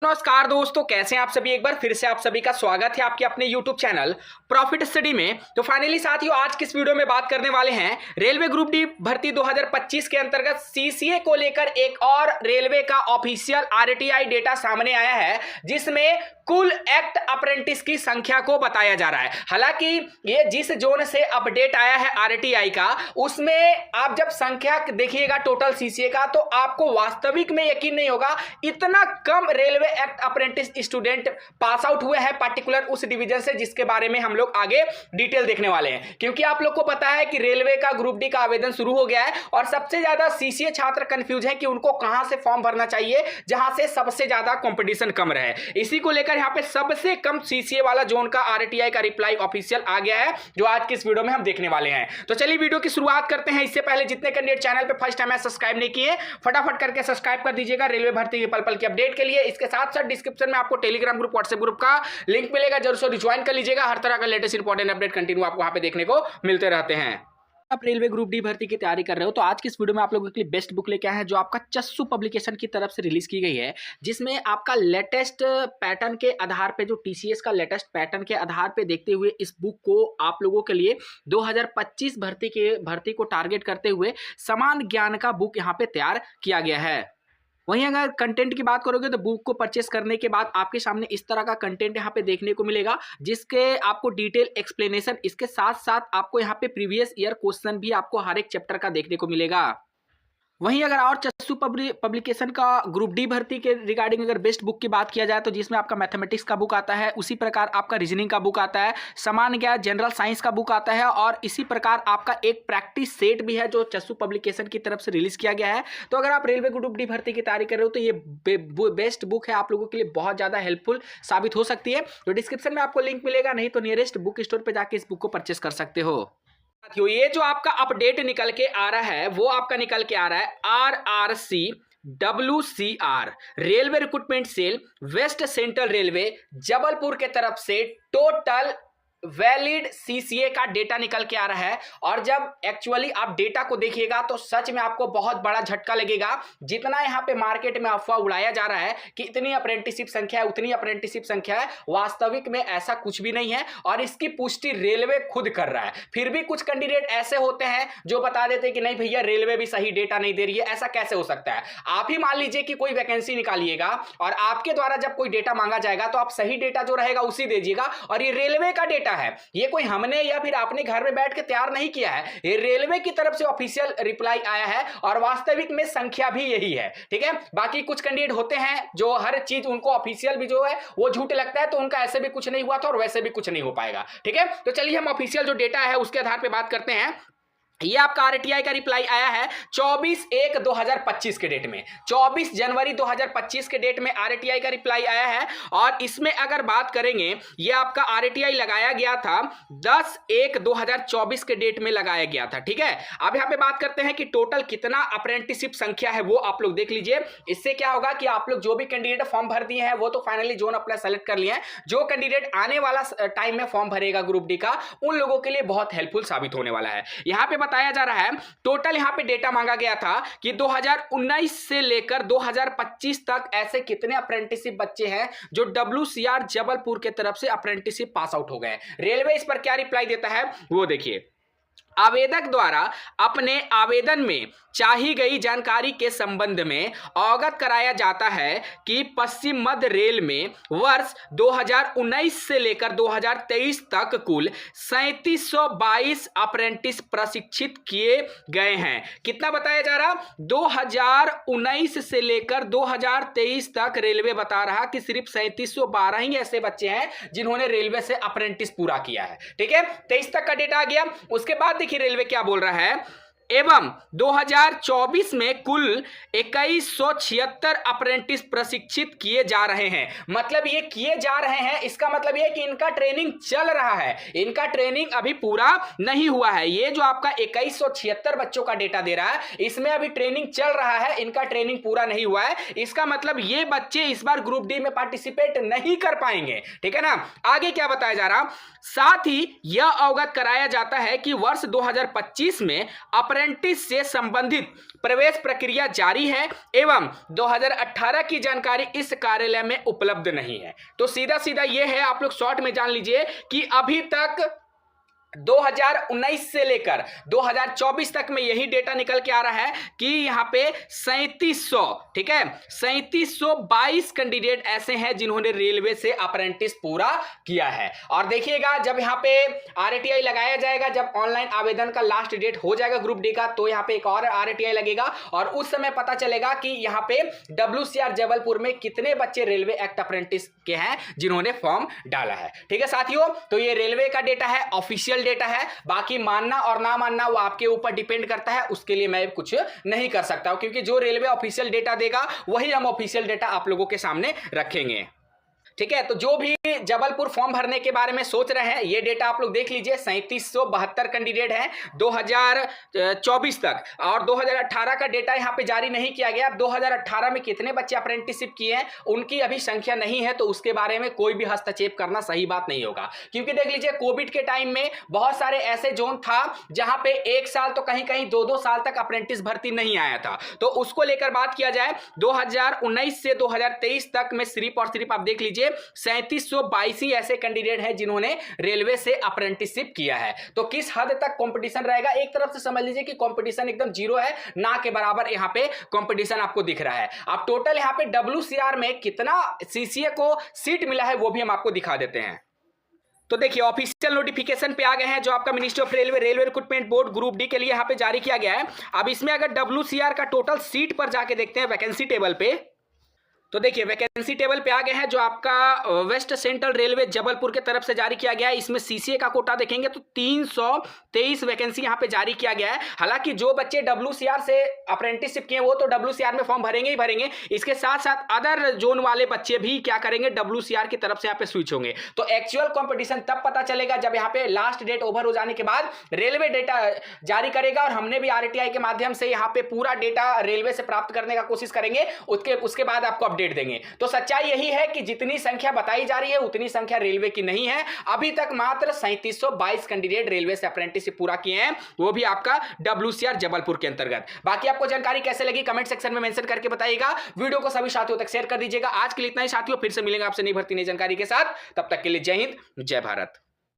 नमस्कार दोस्तों, कैसे हैं आप सभी। एक बार फिर से आप सभी का स्वागत है आपके अपने YouTube चैनल प्रॉफिट स्टडी में। तो फाइनली साथियों, आज किस वीडियो में बात करने वाले हैं रेलवे ग्रुप डी भर्ती 2025 के अंतर्गत सीसीए को लेकर एक और रेलवे का ऑफिशियल आरटीआई डेटा सामने आया है, जिसमें कुल एक्ट अप्रेंटिस की संख्या को बताया जा रहा है। हालांकि ये जिस जोन से अपडेट आया है आरटीआई का, उसमें आप जब संख्या देखिएगा टोटल सीसीए का, तो आपको वास्तविक में यकीन नहीं होगा इतना कम railway act apprentice student pass out हुए हैं पर्टिकुलर उस डिवीजन से, जिसके बारे में हम लोग आगे डिटेल देखने वाले हैं। क्योंकि आप लोग को पता है कि रेलवे का ग्रुप डी का आवेदन शुरू हो गया है और सबसे ज्यादा सीसीए छात्र कंफ्यूज है कि उनको कहां से फॉर्म भरना चाहिए जहां से सबसे ज्यादा कंपटीशन कम रहे। इसी को लेकर यहां पे सबसे कम सीसीए वाला जोन का आरटीआई का रिप्लाई ऑफिशियल आ गया है, जो आज की इस वीडियो में हम देखने वाले हैं। तो चलिए वीडियो की शुरुआत करते हैं। इससे पहले जितने कैंडिडेट चैनल पे फर्स्ट टाइम है सब्सक्राइब नहीं किए, फटाफट करके सब्सक्राइब कर दीजिएगा रेलवे भर्ती के पल पल की अपडेट के लिए। इसके साथ साथ डिस्क्रिप्शन में आपको टेलीग्राम ग्रुप, व्हाट्सएप ग्रुप का लिंक मिलेगा, जरूर से ज्वाइन कर लीजिएगा। हर तरह का लेटेस्ट इंपॉर्टेंट अपडेट कंटिन्यू आपको वहां पे देखने को मिलते रहते हैं। आप रेलवे ग्रुप डी भर्ती की तैयारी कर रहे हो तो आज की इस वीडियो में आप लोगों के लिए बेस्ट बुक लेके आए हैं, जो आपका चस्सू पब्लिकेशन की तरफ से रिलीज की गई है, जिसमें आपका लेटेस्ट पैटर्न के आधार पे, जो टीसीएस का लेटेस्ट पैटर्न के आधार पे देखते हुए इस बुक को आप लोगों के लिए 2025 भर्ती को टारगेट करते हुए समान ज्ञान का बुक यहाँ पे तैयार किया गया है। वहीं अगर कंटेंट की बात करोगे तो बुक को परचेस करने के बाद आपके सामने इस तरह का कंटेंट यहाँ पे देखने को मिलेगा, जिसके आपको डिटेल एक्सप्लेनेशन, इसके साथ साथ आपको यहाँ पे प्रीवियस ईयर क्वेश्चन भी आपको हर एक चैप्टर का देखने को मिलेगा। वहीं अगर और चस्सू पब्लिकेशन का ग्रुप डी भर्ती के रिगार्डिंग अगर बेस्ट बुक की बात किया जाए तो जिसमें आपका मैथमेटिक्स का बुक आता है, उसी प्रकार आपका रीजनिंग का बुक आता है, सामान्य ज्ञान जनरल साइंस का बुक आता है, और इसी प्रकार आपका एक प्रैक्टिस सेट भी है जो चस्सू पब्लिकेशन की तरफ से रिलीज किया गया है। तो अगर आप रेलवे ग्रुप डी भर्ती की तैयारी कर रहे हो तो ये बेस्ट बुक है, आप लोगों के लिए बहुत ज़्यादा हेल्पफुल साबित हो सकती है। तो डिस्क्रिप्शन में आपको लिंक मिलेगा, नहीं तो नियरेस्ट बुक स्टोर पर जाकर इस बुक को परचेस कर सकते हो। ये जो आपका अपडेट निकल के आ रहा है वो आपका निकल के आ रहा है RRC WCR railway recruitment cell west central railway Jabalpur के तरफ से टोटल वैलिड सीसीए का डेटा निकल के आ रहा है। और जब एक्चुअली आप डेटा को देखिएगा तो सच में आपको बहुत बड़ा झटका लगेगा। जितना यहाँ पे मार्केट में अफवाह उड़ाया जा रहा है कि इतनी अप्रेंटिसशिप संख्या है, उतनी अप्रेंटिसशिप संख्या है, वास्तविक में ऐसा कुछ भी नहीं है और इसकी पुष्टि रेलवे खुद कर रहा है। फिर भी कुछ कैंडिडेट ऐसे होते हैं जो बता देते हैं कि नहीं भैया रेलवे भी सही डेटा नहीं दे रही है। ऐसा कैसे हो सकता है? आप ही मान लीजिए कि कोई वैकेंसी निकालिएगा और आपके द्वारा जब कोई डेटा मांगा जाएगा तो आप सही डेटा जो रहेगा उसी दीजिएगा, और ये रेलवे का डेटा है, ये कोई हमने या फिर आपने घर में बैठ के तैयार नहीं किया है, ये रेलवे की तरफ से ऑफिशियल रिप्लाई आया है और वास्तविक में संख्या भी यही है। ठीक है, बाकी कुछ कैंडिडेट होते हैं जो हर चीज उनको ऑफिशियल भी जो है वो झूठ लगता है, तो उनका ऐसे भी कुछ नहीं हुआ था और वैसे भी कुछ नहीं हो पाएगा। ठीक है, तो चलिए हम ऑफिशियल जो डेटा है उसके आधार पर बात करते हैं। ये आपका आरटीआई का रिप्लाई आया है 24/1/2025 के डेट में, 24 जनवरी 2025 के डेट में आरटीआई का रिप्लाई आया है। और इसमें अगर बात करेंगे, ये आपका आरटीआई लगाया गया था 10/1/2024 के डेट में लगाया गया था। ठीक है, अब यहाँ पे बात करते हैं कि टोटल कितना अप्रेंटिसशिप संख्या है वो आप लोग देख लीजिए। इससे क्या होगा कि आप लोग जो भी कैंडिडेट फॉर्म भर दिए हैं वो तो फाइनली जोन अपना सेलेक्ट कर लिए हैं, जो कैंडिडेट आने वाला टाइम में फॉर्म भरेगा ग्रुप डी का, उन लोगों के लिए बहुत हेल्पफुल साबित होने वाला है। यहाँ पे बताया जा रहा है टोटल यहाँ पे डेटा मांगा गया था कि 2019 से लेकर 2025 तक ऐसे कितने अप्रेंटिसशिप बच्चे हैं जो WCR जबलपुर के तरफ से अप्रेंटिसशिप पास आउट हो गए। रेलवे इस पर क्या रिप्लाई देता है वो देखिए। आवेदक द्वारा अपने आवेदन में चाही गई जानकारी के संबंध में अवगत कराया जाता है कि पश्चिम मध्य रेल में वर्ष 2019 से लेकर 2023 तक कुल 3722 अप्रेंटिस प्रशिक्षित किए गए हैं। कितना बताया जा रहा? 2019 से लेकर 2023 तक रेलवे बता रहा कि सिर्फ 3712 ही ऐसे बच्चे हैं जिन्होंने रेलवे से अप्रेंटिस पूरा किया है। ठीक है, 23 तक का डेटा आ गया। उसके बाद देखिए रेलवे क्या बोल रहा है, एवं 2024 में कुल 2176 अप्रेंटिस प्रशिक्षित किए जा रहे हैं। मतलब ये किए जा रहे हैं, इसका मतलब ये कि इनका ट्रेनिंग चल रहा है, इनका ट्रेनिंग अभी पूरा नहीं हुआ है। ये जो आपका 2176 बच्चों का डेटा दे रहा है, इसमें अभी ट्रेनिंग चल रहा है, इनका ट्रेनिंग पूरा नहीं हुआ है। इसका मतलब ये बच्चे इस बार ग्रुप डी में पार्टिसिपेट नहीं कर पाएंगे। ठीक है ना, आगे क्या बताया जा रहा, साथ ही यह अवगत कराया जाता है कि वर्ष 2025 में अप्रेंटिस से संबंधित प्रवेश प्रक्रिया जारी है एवं 2018 की जानकारी इस कार्यालय में उपलब्ध नहीं है। तो सीधा सीधा यह है, आप लोग शॉर्ट में जान लीजिए कि अभी तक 2019 से लेकर 2024 तक में यही डेटा निकल के आ रहा है कि यहां पे 3700, ठीक है, 3722 कैंडिडेट ऐसे हैं जिन्होंने रेलवे से अप्रेंटिस पूरा किया है। और देखिएगा, जब यहां पे आरटीआई लगाया जाएगा, जब ऑनलाइन आवेदन का लास्ट डेट हो जाएगा ग्रुप डी का, तो यहां पे एक और आरटीआई लगेगा और उस समय पता चलेगा कि यहां पे WCR जबलपुर में कितने बच्चे रेलवे एक्ट अप्रेंटिस के हैं जिन्होंने फॉर्म डाला है। ठीक है साथियों, तो ये रेलवे का डेटा है, ऑफिशियल डेटा है, बाकी मानना और ना मानना वो आपके ऊपर डिपेंड करता है, उसके लिए मैं कुछ नहीं कर सकता हूं, क्योंकि जो रेलवे ऑफिशियल डेटा देगा वही हम ऑफिशियल डेटा आप लोगों के सामने रखेंगे। ठीक है, तो जो भी जबलपुर फॉर्म भरने के बारे में सोच रहे हैं, ये डेटा आप लोग देख लीजिए, 3772 कैंडिडेट हैं 2024 तक, और 2018 का डेटा यहां पे जारी नहीं किया गया। अब 2018 में कितने बच्चे अप्रेंटिसशिप किए हैं उनकी अभी संख्या नहीं है, तो उसके बारे में कोई भी हस्तक्षेप करना सही बात नहीं होगा, क्योंकि देख लीजिए कोविड के टाइम में बहुत सारे ऐसे जोन था जहां पे 1 साल तो कहीं कहीं 2-2 साल तक अप्रेंटिस भर्ती नहीं आया था। तो उसको लेकर बात किया जाए, 2019 से 2023 तक में सिर्फ और सिर्फ आप देख लीजिए 3722 ऐसे कैंडिडेट हैं जिन्होंने रेलवे से अप्रेंटिसशिप किया है। तो किस हद तक कंपटीशन रहेगा, एक तरफ से समझ लीजिए कि कंपटीशन एकदम जीरो है, ना के बराबर यहां पे कंपटीशन आपको दिख रहा है। अब टोटल यहां पे WCR में कितना CCA को सीट मिला है वो भी हम आपको दिखा देते हैं। तो देखिए, ऑफिशियल नोटिफिकेशन पे आ गए हैं जो आपका ministry of railway recruitment board group D के लिए यहां पे जारी किया गया है। अब इसमें अगर WCR का टोटल सीट पर जाके देखते हैं वैकेंसी टेबल पे, तो देखिए वैकेंसी टेबल पे आ गए हैं जो आपका वेस्ट सेंट्रल रेलवे जबलपुर के तरफ से जारी किया गया है। इसमें CCA का कोटा देखेंगे तो 323 वैकेंसी यहां पे जारी किया गया है। हालांकि जो बच्चे WCR से अप्रेंटिसशिप किए वो तो WCR में फॉर्म भरेंगे ही भरेंगे, इसके साथ साथ अदर जोन वाले बच्चे भी क्या करेंगे, WCR की तरफ से यहाँ पे स्विच होंगे। तो एक्चुअल कॉम्पिटिशन तब पता चलेगा जब यहाँ पे लास्ट डेट ओवर हो जाने के बाद रेलवे डेटा जारी करेगा, और हमने भी RTI के माध्यम से यहाँ पे पूरा डेटा रेलवे से प्राप्त करने का कोशिश करेंगे, उसके बाद आपको अपडेट देंगे। तो सच्चाई यही है कि जितनी संख्या बताई जा रही है उतनी संख्या रेलवे की नहीं है। अभी तक मात्र 3722 कैंडिडेट रेलवे से अप्रेंटिसशिप पूरा किए हैं, वो भी आपका WCR जबलपुर के अंतर्गत। बाकी आपको जानकारी कैसे लगी कमेंट सेक्शन में मेंशन करके बताइएगा। वीडियो को सभी साथियों तक शेयर कर दीजिएगा। आज के लिए इतना ही साथियों, फिर से मिलेंगे आपसे नई भर्ती नई जानकारी के साथ। तब तक के लिए जय हिंद, जय भारत।